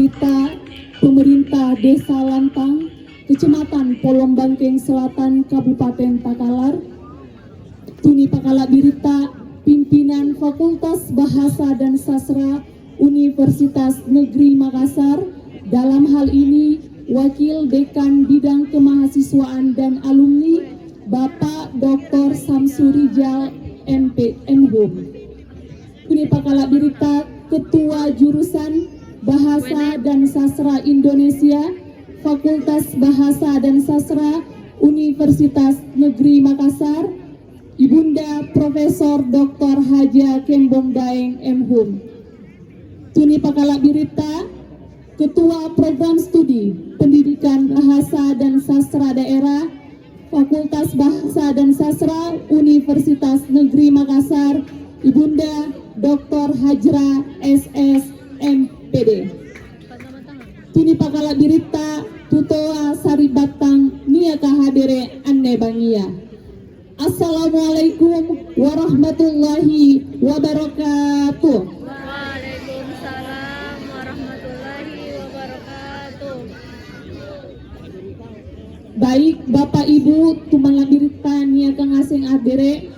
Kita pemerintah Desa Lantang, Kecamatan Polong Bangkeng Selatan, Kabupaten Takalar, Tuni Pakala Birita, pimpinan Fakultas Bahasa dan Sastra Universitas Negeri Makassar, dalam hal ini Wakil Dekan Bidang Kemahasiswaan dan Alumni Bapak Dr. Samsurijal MHum, Tuni Pakala Birita, Ketua Jurusan Bahasa dan Sastra Indonesia, Fakultas Bahasa dan Sastra Universitas Negeri Makassar, Ibunda Profesor Dr. Haja Kembong Daeng MHum. Tuni Pakala Birita, Ketua Program Studi Pendidikan Bahasa dan Sastra Daerah, Fakultas Bahasa dan Sastra Universitas Negeri Makassar, Ibunda Dr. Hajra SS MPD. Tuni Pakala Birita, Tutoa Sari Batang, Nia Kahadere Anne Bangia. Assalamualaikum warahmatullahi wabarakatuh. Waalaikumsalam warahmatullahi wabarakatuh. Baik Bapak Ibu Tumangla Birita Nia Kangaseng Adere,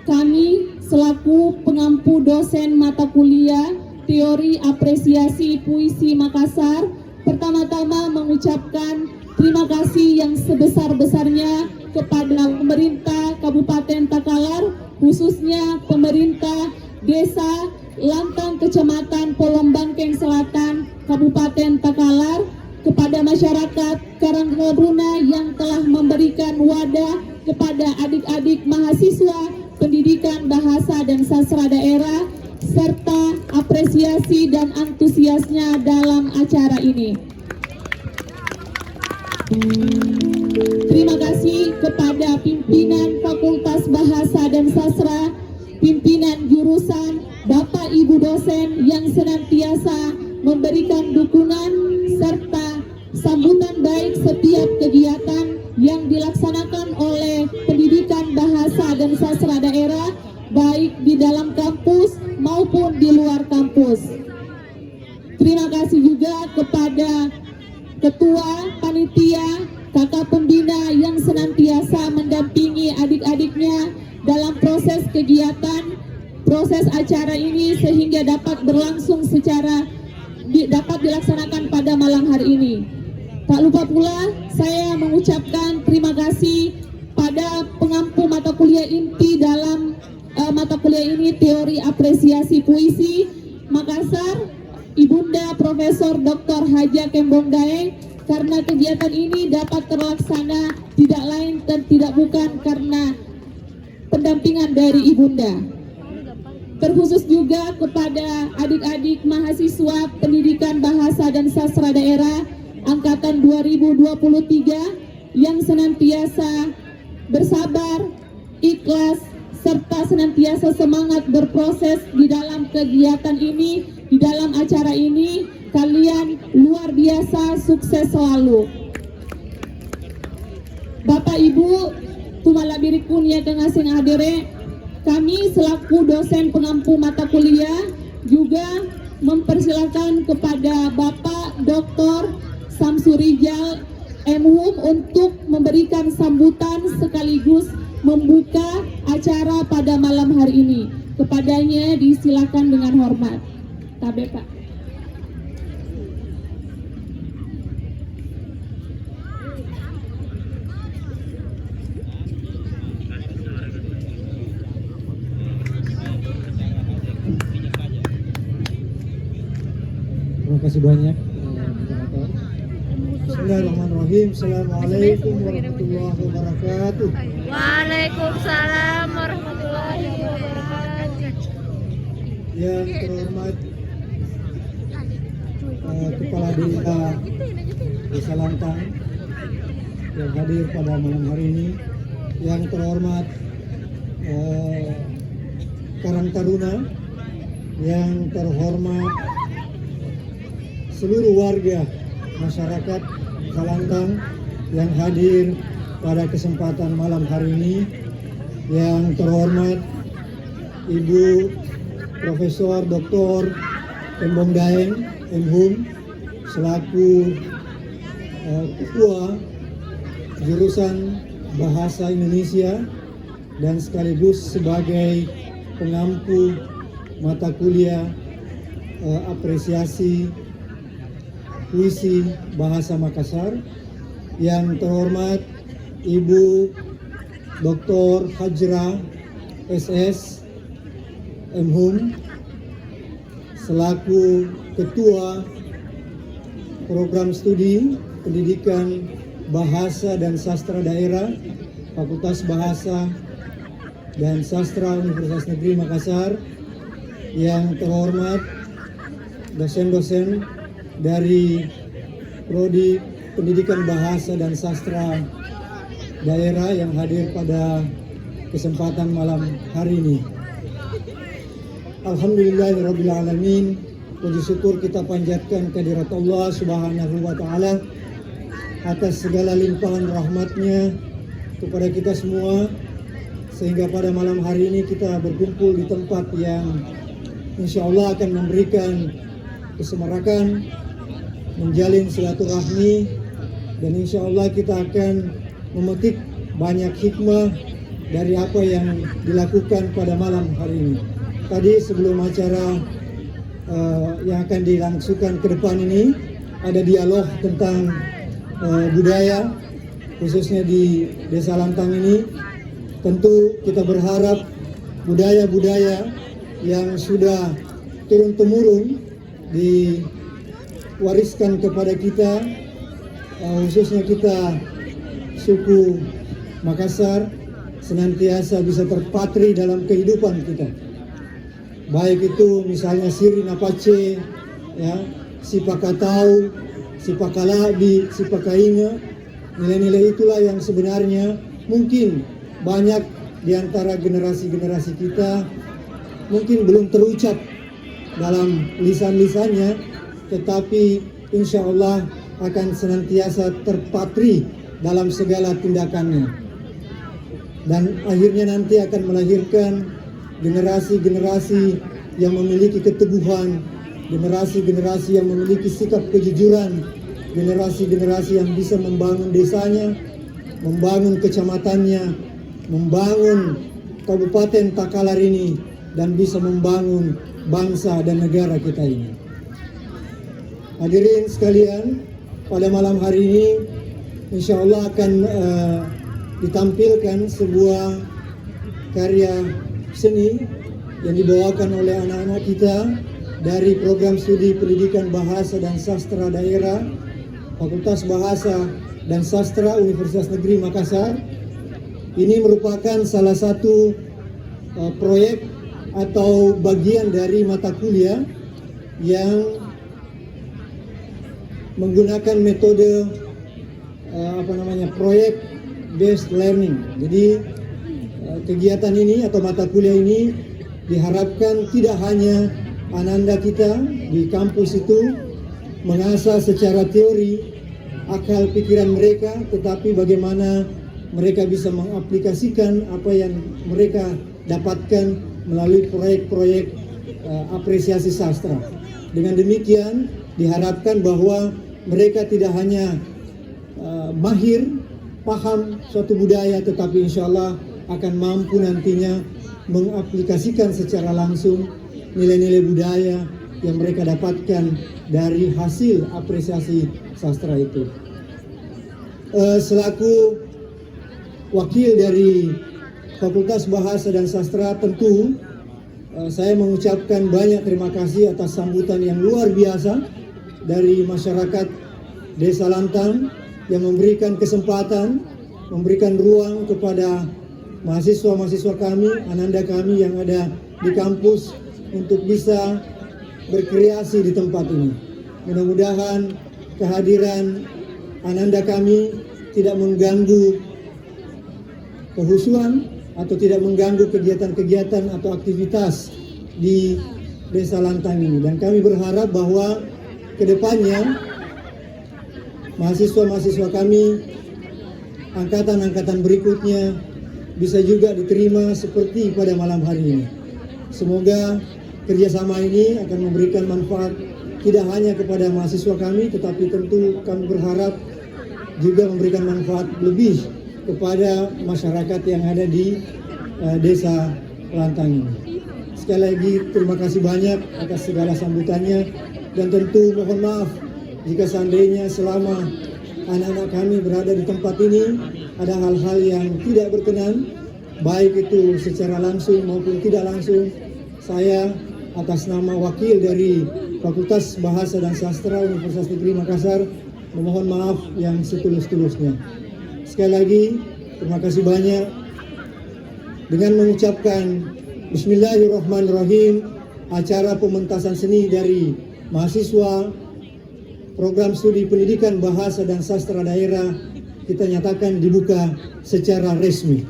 kami selaku pengampu dosen mata kuliah Teori Apresiasi Puisi Makassar, pertama-tama mengucapkan terima kasih yang sebesar-besarnya kepada pemerintah Kabupaten Takalar, khususnya pemerintah Desa Lantang Kecamatan Polong Bangkeng Selatan, Kabupaten Takalar, kepada masyarakat Karangtaruna yang telah memberikan wadah kepada adik-adik mahasiswa pendidikan bahasa dan sastra daerah, serta apresiasi dan antusiasnya dalam acara ini. Terima kasih kepada pimpinan Fakultas Bahasa dan Sastra, pimpinan jurusan, Bapak Ibu dosen yang senantiasa memberikan dukungan serta sambutan baik setiap kegiatan yang dilaksanakan oleh pendidikan bahasa dan sastra daerah, baik di dalam kampus maupun di luar kampus. Terima kasih juga kepada Ketua Panitia, Kakak Pembina yang senantiasa mendampingi adik-adiknya dalam proses kegiatan, proses acara ini sehingga dapat berlangsung dapat dilaksanakan pada malam hari ini. Tak lupa pula saya mengucapkan terima kasih pada pengampu mata kuliah inti dalam mata kuliah ini, Teori Apresiasi Puisi Makassar, Ibunda Profesor Dr. Haja Kembong Daeng, karena kegiatan ini dapat terlaksana tidak lain dan tidak bukan karena pendampingan dari Ibunda. Terkhusus juga kepada adik-adik mahasiswa pendidikan bahasa dan sastra daerah angkatan 2023 yang senantiasa bersabar, ikhlas, serta senantiasa semangat berproses di dalam kegiatan ini, di dalam acara ini. Kalian luar biasa, sukses selalu. Bapak Ibu Tumala Birikun ya Kangaseng Adere, kami selaku dosen pengampu mata kuliah juga mempersilakan kepada Bapak Dr. Samsurijal MHum untuk memberikan sambutan sekaligus membuka acara pada malam hari ini. Kepadanya disilakan dengan hormat. Tabe Pak. Terima kasih banyak. Bismillahirrahmanirrahim. Assalamualaikum warahmatullahi wabarakatuh. Waalaikumsalam warahmatullahi wabarakatuh. Yang terhormat Kepala Desa Lantang yang hadir pada malam hari ini, yang terhormat Karang Taruna, yang terhormat seluruh warga masyarakat Lantang yang hadir pada kesempatan malam hari ini, yang terhormat Ibu Profesor Dr. Kembong Daeng MHum selaku ketua jurusan Bahasa Indonesia dan sekaligus sebagai pengampu mata kuliah apresiasi puisi Bahasa Makassar. Yang terhormat Ibu Dr. Hajra SS MHum selaku Ketua Program Studi Pendidikan Bahasa dan Sastra Daerah Fakultas Bahasa dan Sastra Universitas Negeri Makassar. Yang terhormat dosen-dosen dari Prodi Pendidikan Bahasa dan Sastra Daerah yang hadir pada kesempatan malam hari ini. Alhamdulillahirrabbilalamin. Puji syukur kita panjatkan kehadirat Allah Subhanahu wa Ta'ala atas segala limpahan rahmatnya kepada kita semua, sehingga pada malam hari ini kita berkumpul di tempat yang insya Allah akan memberikan kesemarakan, menjalin silaturahmi, dan insya Allah kita akan memetik banyak hikmah dari apa yang dilakukan pada malam hari ini. Tadi sebelum acara yang akan dilangsungkan ke depan ini, ada dialog tentang budaya, khususnya di Desa Lantang ini. Tentu kita berharap budaya-budaya yang sudah turun-temurun diwariskan kepada kita, khususnya kita suku Makassar, senantiasa bisa terpatri dalam kehidupan kita. Baik itu misalnya Siri Napace, ya, Sipakatau, Sipakalabi, Sipakainga. Nilai-nilai itulah yang sebenarnya mungkin banyak di antara generasi-generasi kita mungkin belum terucap dalam lisan-lisannya, tetapi insya Allah akan senantiasa terpatri dalam segala tindakannya, dan akhirnya nanti akan melahirkan generasi-generasi yang memiliki keteguhan, generasi-generasi yang memiliki sikap kejujuran, generasi-generasi yang bisa membangun desanya, membangun kecamatannya, membangun Kabupaten Takalar ini, dan bisa membangun bangsa dan negara kita ini. Hadirin sekalian, pada malam hari ini insya Allah akan ditampilkan sebuah karya seni yang dibawakan oleh anak-anak kita dari Program Studi Pendidikan Bahasa dan Sastra Daerah Fakultas Bahasa dan Sastra Universitas Negeri Makassar. Ini merupakan salah satu proyek atau bagian dari mata kuliah yang menggunakan metode project based learning. Jadi kegiatan ini atau mata kuliah ini diharapkan tidak hanya ananda kita di kampus itu mengasah secara teori akal pikiran mereka, tetapi bagaimana mereka bisa mengaplikasikan apa yang mereka dapatkan melalui proyek-proyek apresiasi sastra. Dengan demikian diharapkan bahwa mereka tidak hanya mahir, paham suatu budaya, tetapi insya Allah akan mampu nantinya mengaplikasikan secara langsung nilai-nilai budaya yang mereka dapatkan dari hasil apresiasi sastra itu. Selaku wakil dari Fakultas Bahasa dan Sastra, tentu saya mengucapkan banyak terima kasih atas sambutan yang luar biasa dari masyarakat Desa Lantang yang memberikan kesempatan, memberikan ruang kepada mahasiswa-mahasiswa kami, ananda kami yang ada di kampus untuk bisa berkreasi di tempat ini. Mudah-mudahan kehadiran ananda kami tidak mengganggu kehusuan atau tidak mengganggu kegiatan-kegiatan atau aktivitas di Desa Lantang ini. Dan kami berharap bahwa kedepannya mahasiswa-mahasiswa kami, angkatan-angkatan berikutnya bisa juga diterima seperti pada malam hari ini. Semoga kerjasama ini akan memberikan manfaat tidak hanya kepada mahasiswa kami, tetapi tentu kami berharap juga memberikan manfaat lebih kepada masyarakat yang ada di desa Lantang ini. Sekali lagi terima kasih banyak atas segala sambutannya, dan tentu mohon maaf jika seandainya selama anak-anak kami berada di tempat ini ada hal-hal yang tidak berkenan, baik itu secara langsung maupun tidak langsung. Saya atas nama wakil dari Fakultas Bahasa dan Sastra Universitas Negeri Makassar memohon maaf yang setulus-tulusnya. Sekali lagi terima kasih banyak. Dengan mengucapkan Bismillahirrahmanirrahim, acara pementasan seni dari mahasiswa Program Studi Pendidikan Bahasa dan Sastra Daerah kita nyatakan dibuka secara resmi.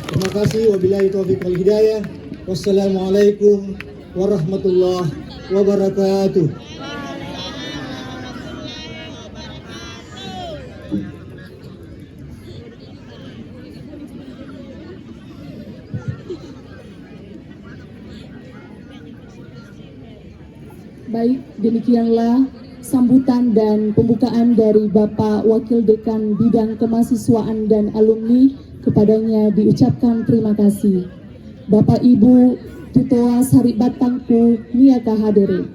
Terima kasih. Wabillahi taufiq wal hidayah. Wassalamualaikum warahmatullahi wabarakatuh. Baik, demikianlah sambutan dan pembukaan dari Bapak Wakil Dekan Bidang Kemahasiswaan dan Alumni. Kepadanya diucapkan terima kasih. Bapak Ibu Tutoa Sari Batangku Niaka Hadere.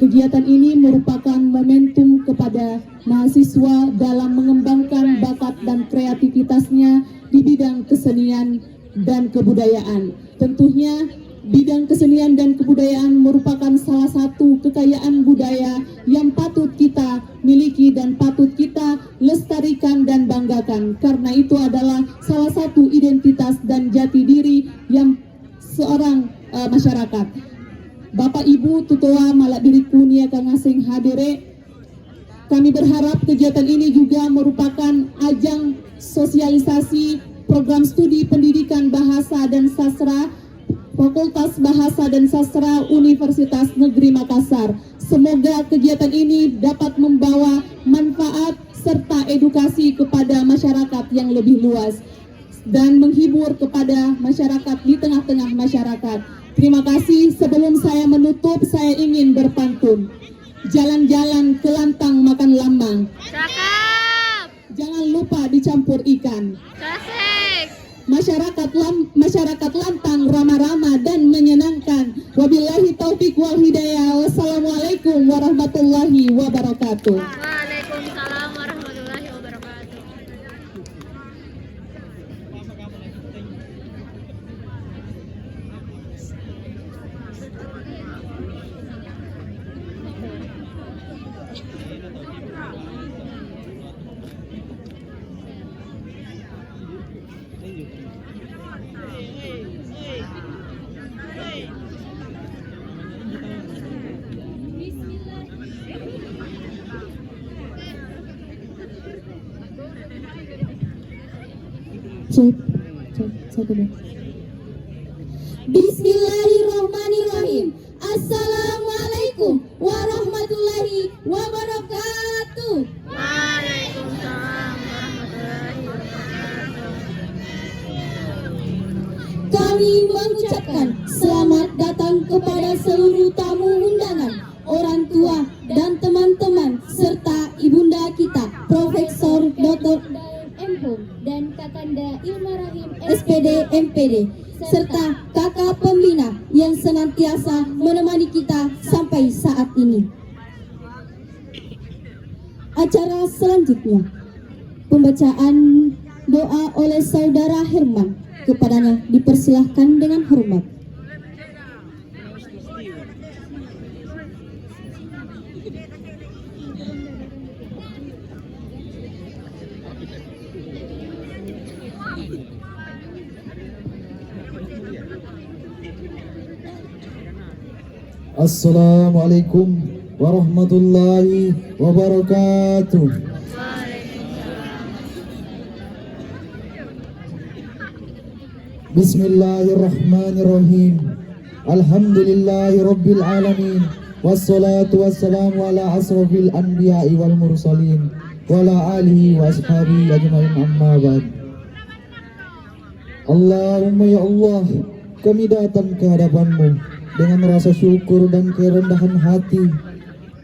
Kegiatan ini merupakan momentum kepada mahasiswa dalam mengembangkan bakat dan kreativitasnya di bidang kesenian dan kebudayaan. Tentunya bidang kesenian dan kebudayaan merupakan salah satu kekayaan budaya yang patut kita miliki dan patut kita lestarikan dan banggakan, karena itu adalah salah satu identitas dan jati diri yang seorang masyarakat. Bapak Ibu Tutoa Malak Diriku Niaka Ngasing Hadere, kami berharap kegiatan ini juga merupakan ajang sosialisasi program studi pendidikan bahasa dan sastra Fakultas Bahasa dan Sastra Universitas Negeri Makassar. Semoga kegiatan ini dapat membawa manfaat serta edukasi kepada masyarakat yang lebih luas dan menghibur kepada masyarakat di tengah-tengah masyarakat. Terima kasih. Sebelum saya menutup, saya ingin berpantun. Jalan-jalan ke Lantang makan lambang. Cakep. Jangan lupa dicampur ikan. Kasih. Masyarakat Lantang ramah-ramah dan menyenangkan. Wabillahi taufiq wal hidayah. Wassalamualaikum warahmatullahi wabarakatuh. Waalaikumsalam warahmatullahi wabarakatuh. Bismillahirrahmanirrahim. Assalamualaikum warahmatullahi wabarakatuh. Waalaikumsalam warahmatullahi wabarakatuh. Kami mengucapkan selamat datang kepada seluruh tamu undangan, orang tua dan teman-teman serta ibunda kita, Profesor Dr. Emhum dan Kakanda Ilma Rahim SPD MPD serta kakak pembina yang senantiasa menemani kita sampai saat ini. Acara selanjutnya, pembacaan doa oleh Saudara Herman. Kepadanya dipersilahkan dengan hormat. Assalamualaikum warahmatullahi wabarakatuh. Bismillahirrahmanirrahim. Alhamdulillahi rabbil alamin. Wassalatu wassalamu ala asrafil anbiya'i wal mursalin wa ala alihi wa ashabihi ajma'in, amma ba'd. Allahumma ya Allah, kami datang ke hadapan-Mu dengan rasa syukur dan kerendahan hati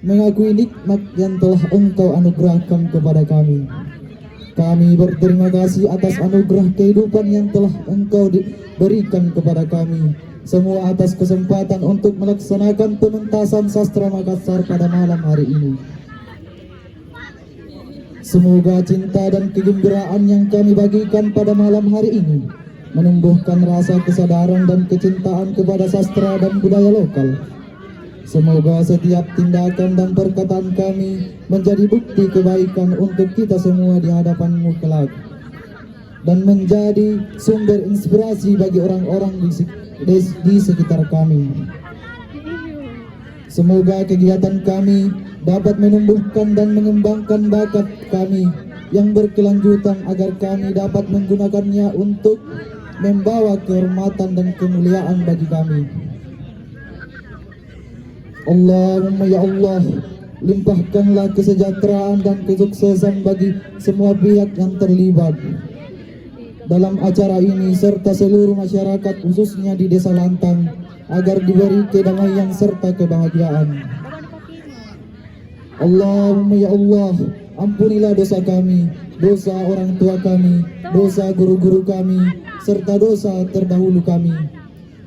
mengakui nikmat yang telah Engkau anugerahkan kepada kami. Kami berterima kasih atas anugerah kehidupan yang telah Engkau berikan kepada kami semua atas kesempatan untuk melaksanakan penuntasan sastra Makassar pada malam hari ini. Semoga cinta dan kegembiraan yang kami bagikan pada malam hari ini menumbuhkan rasa kesadaran dan kecintaan kepada sastra dan budaya lokal. Semoga setiap tindakan dan perkataan kami menjadi bukti kebaikan untuk kita semua di hadapan-Mu kelak, dan menjadi sumber inspirasi bagi orang-orang di sekitar kami. Semoga kegiatan kami dapat menumbuhkan dan mengembangkan bakat kami yang berkelanjutan agar kami dapat menggunakannya untuk membawa kehormatan dan kemuliaan bagi kami. Allahumma ya Allah, limpahkanlah kesejahteraan dan kesuksesan bagi semua pihak yang terlibat dalam acara ini serta seluruh masyarakat khususnya di Desa Lantang agar diberi kedamaian serta kebahagiaan. Allahumma ya Allah, ampunilah dosa kami, dosa orang tua kami, dosa guru-guru kami, serta dosa terdahulu kami.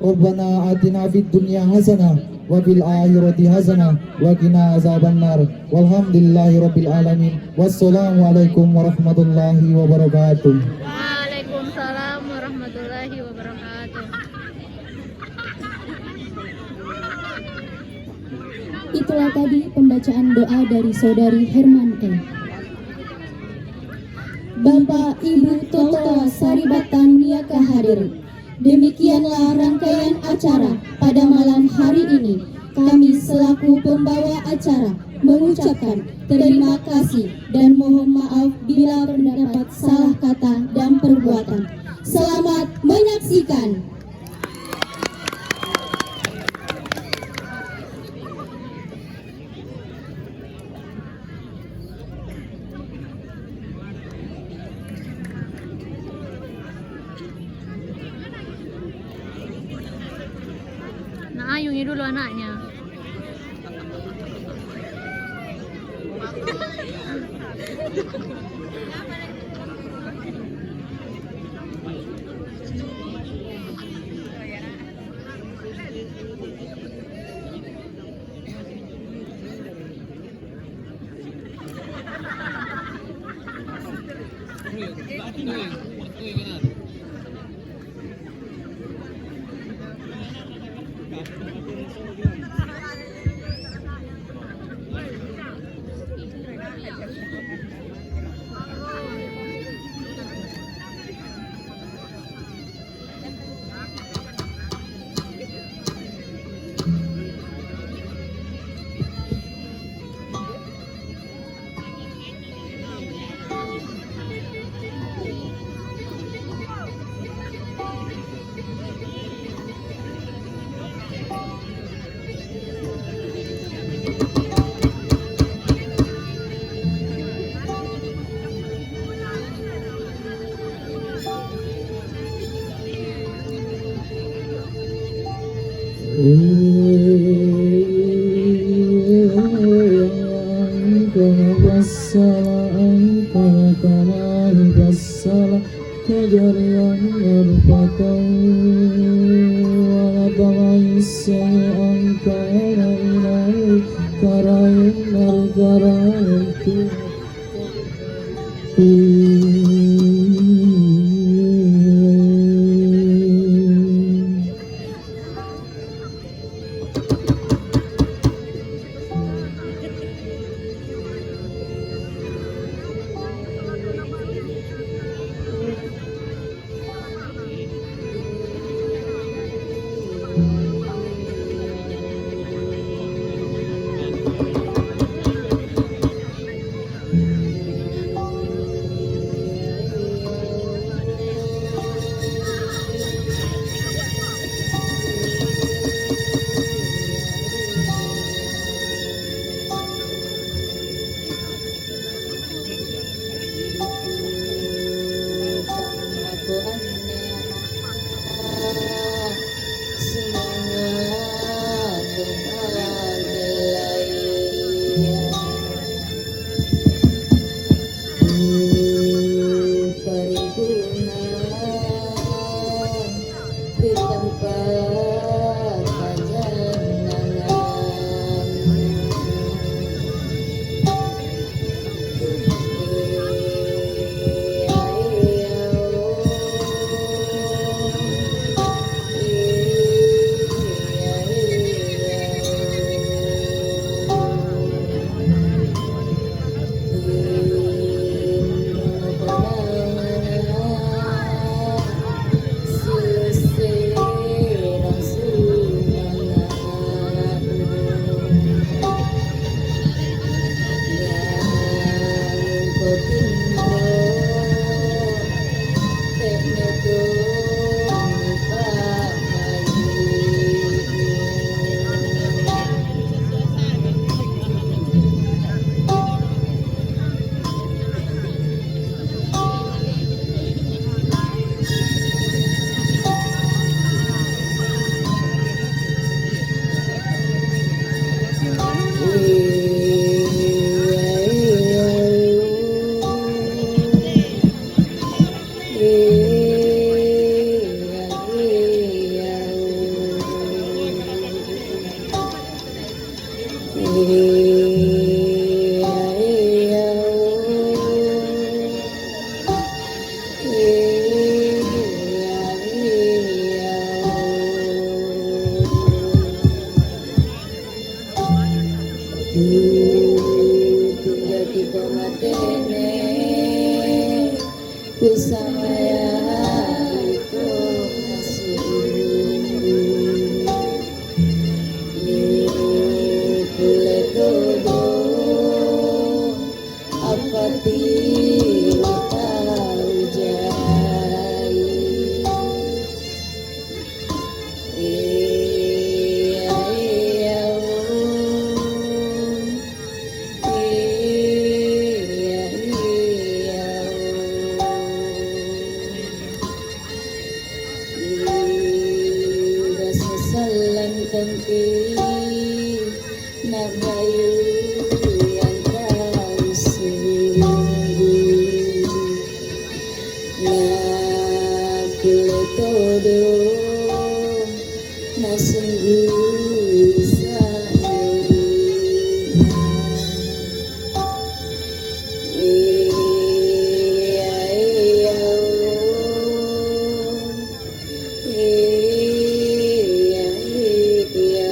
Rabbana atina fid dunya hasanah wa fil akhirati hasanah wa qina azabannar. Walhamdulillahi rabbil alamin. Wassalamu alaikum warahmatullahi wabarakatuh. Waalaikumsalam warahmatullahi wabarakatuh. Itulah tadi pembacaan doa dari Saudari Herman M. Bapak Ibu Toto Saribatan Niaka hadir. Demikianlah rangkaian acara pada malam hari ini. Kami selaku pembawa acara mengucapkan terima kasih dan mohon maaf bila terdapat salah kata dan perbuatan. Selamat menyaksikan. Naayungi dulu anaknya. tinggal di komatene kusamaya itu masih kule todo apa tahu jai iya iya iya iya rasa salang kanti nagayu yang kau sungguh na kule todo na sungguh sayang iya iya iya iya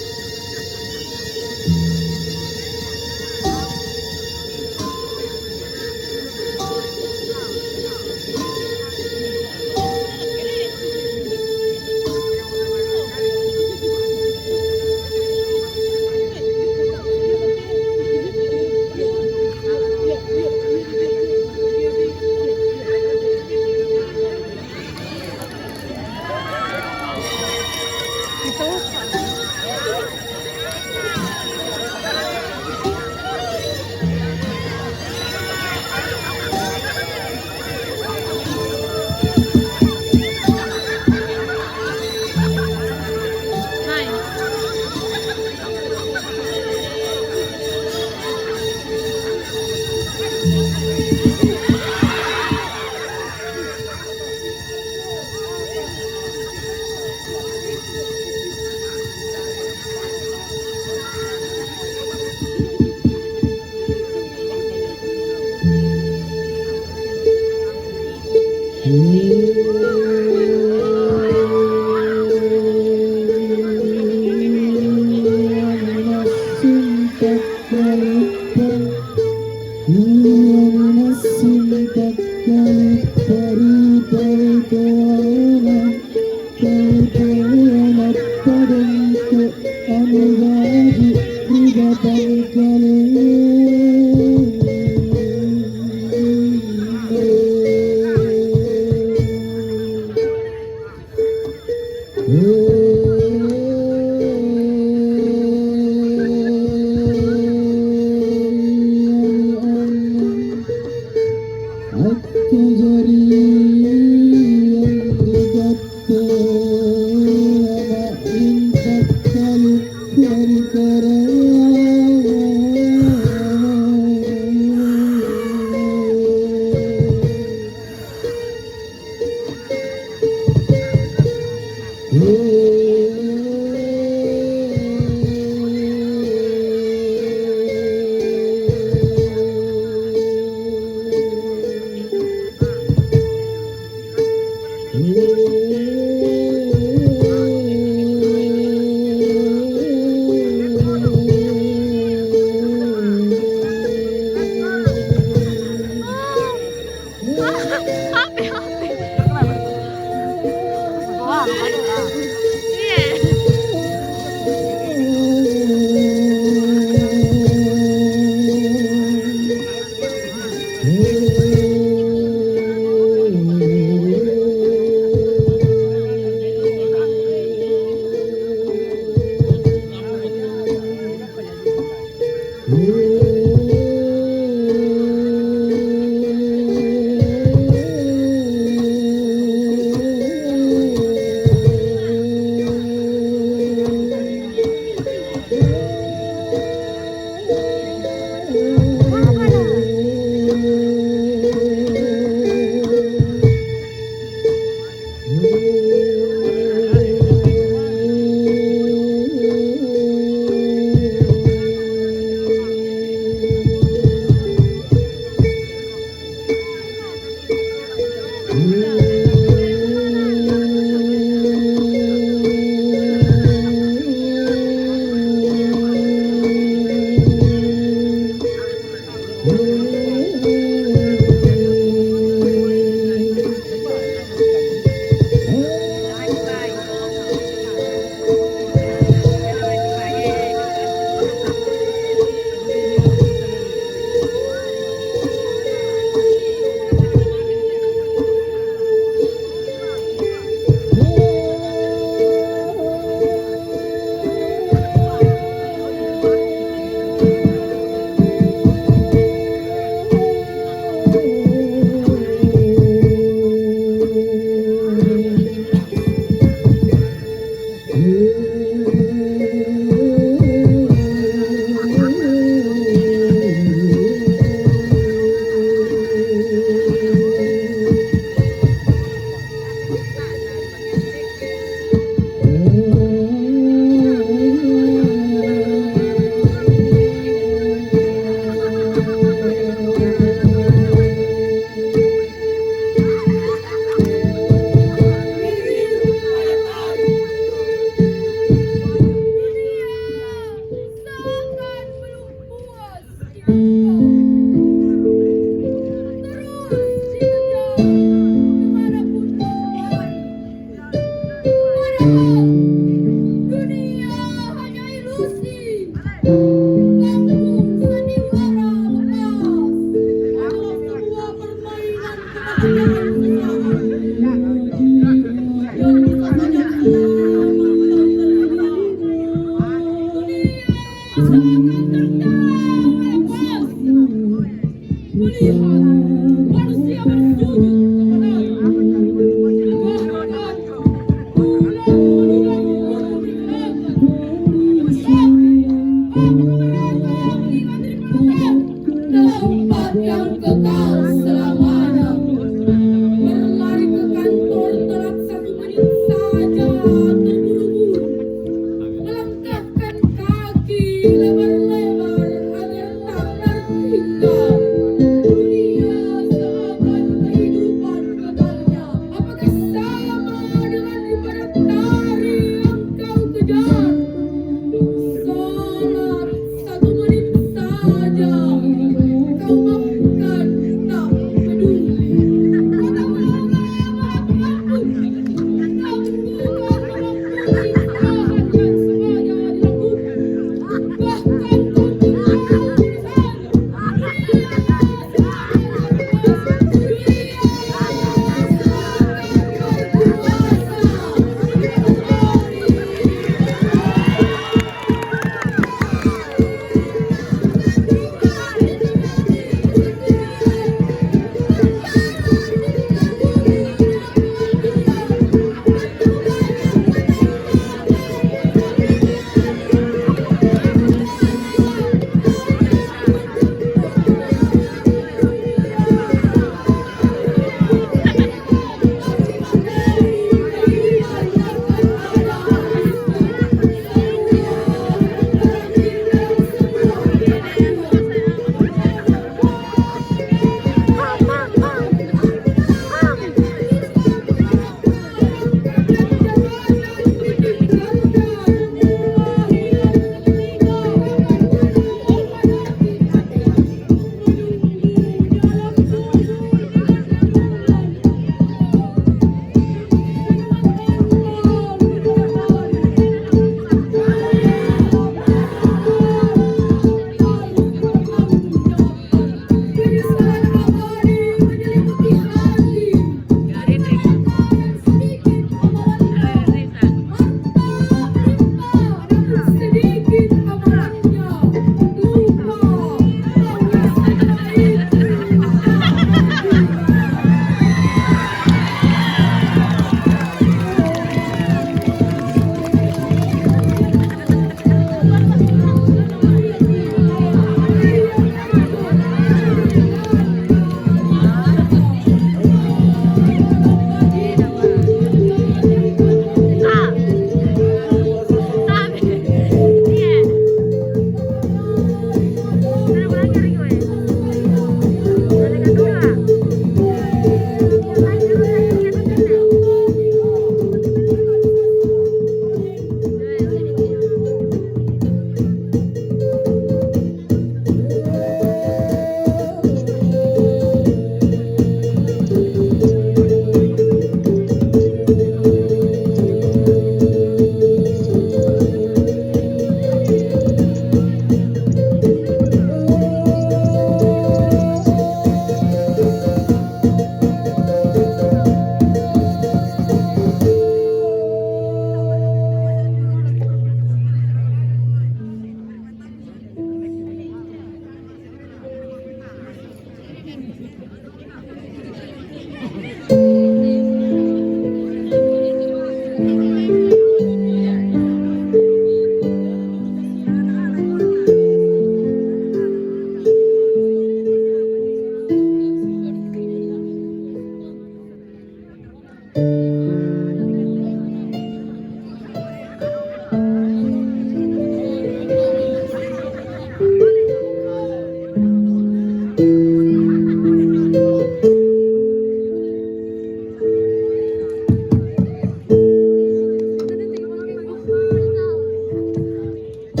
Sang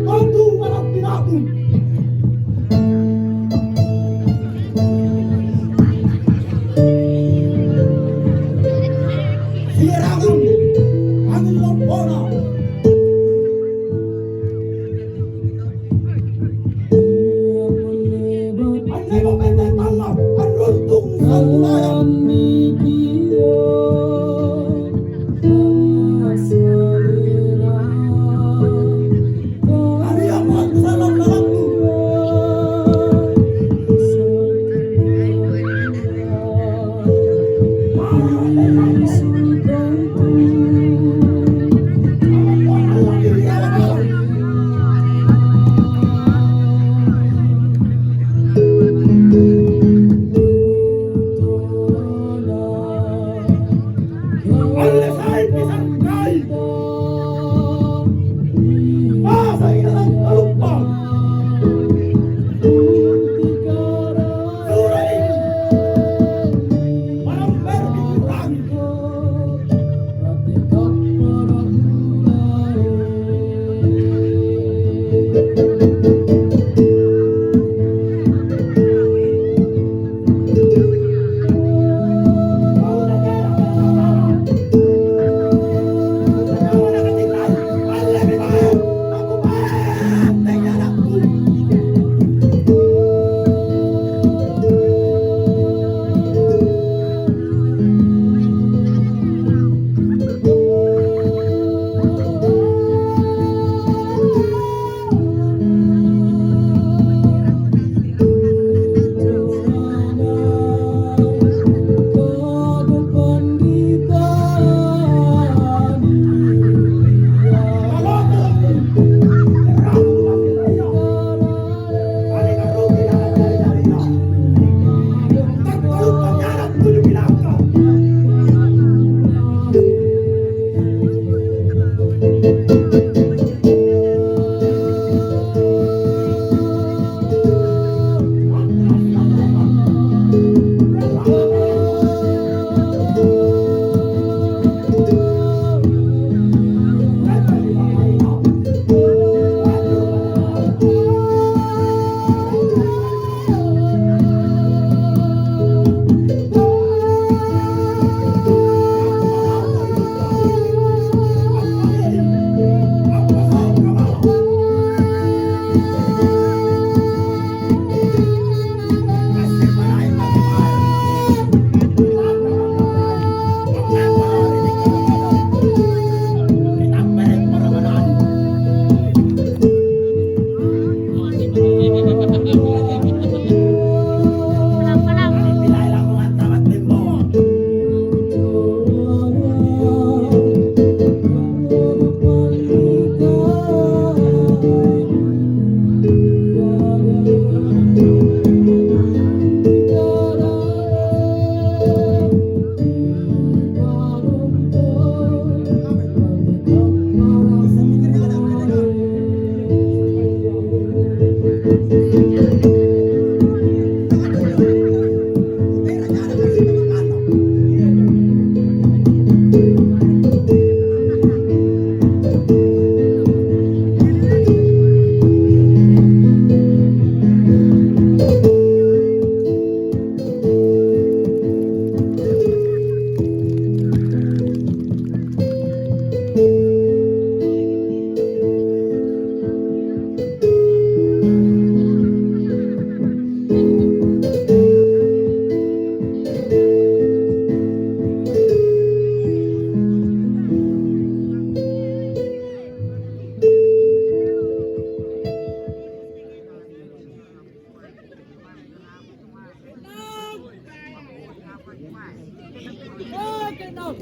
Pandu Malam Pinaku. Sirangan angin lompona. Andai memendek tangan, anruntung sang layang. Hari amat salam dalamku. Thank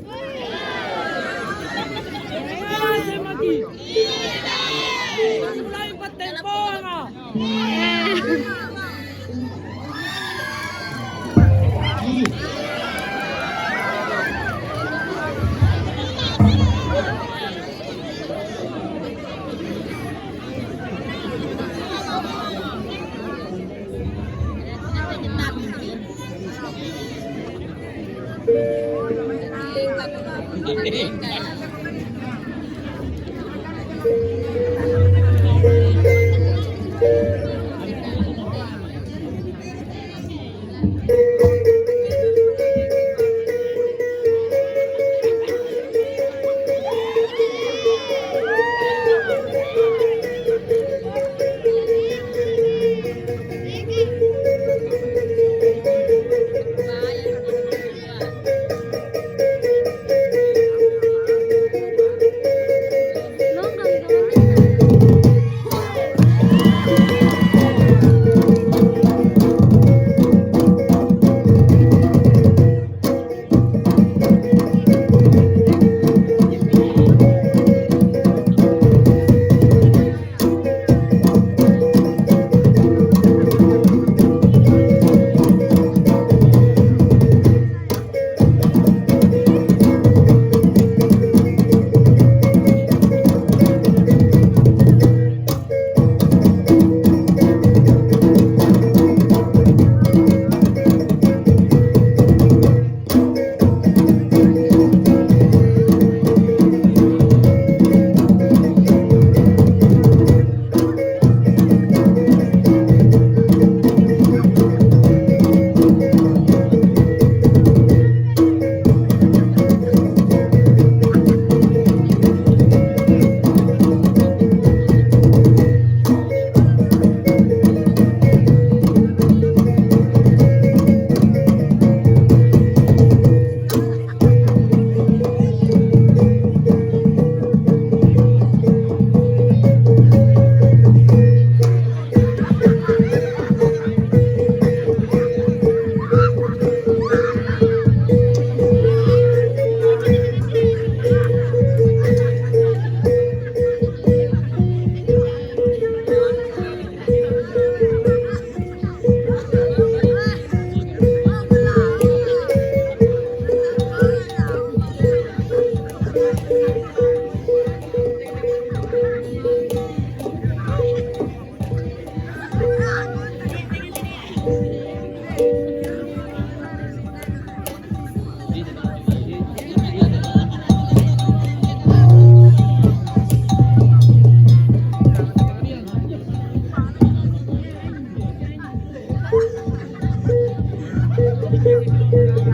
you.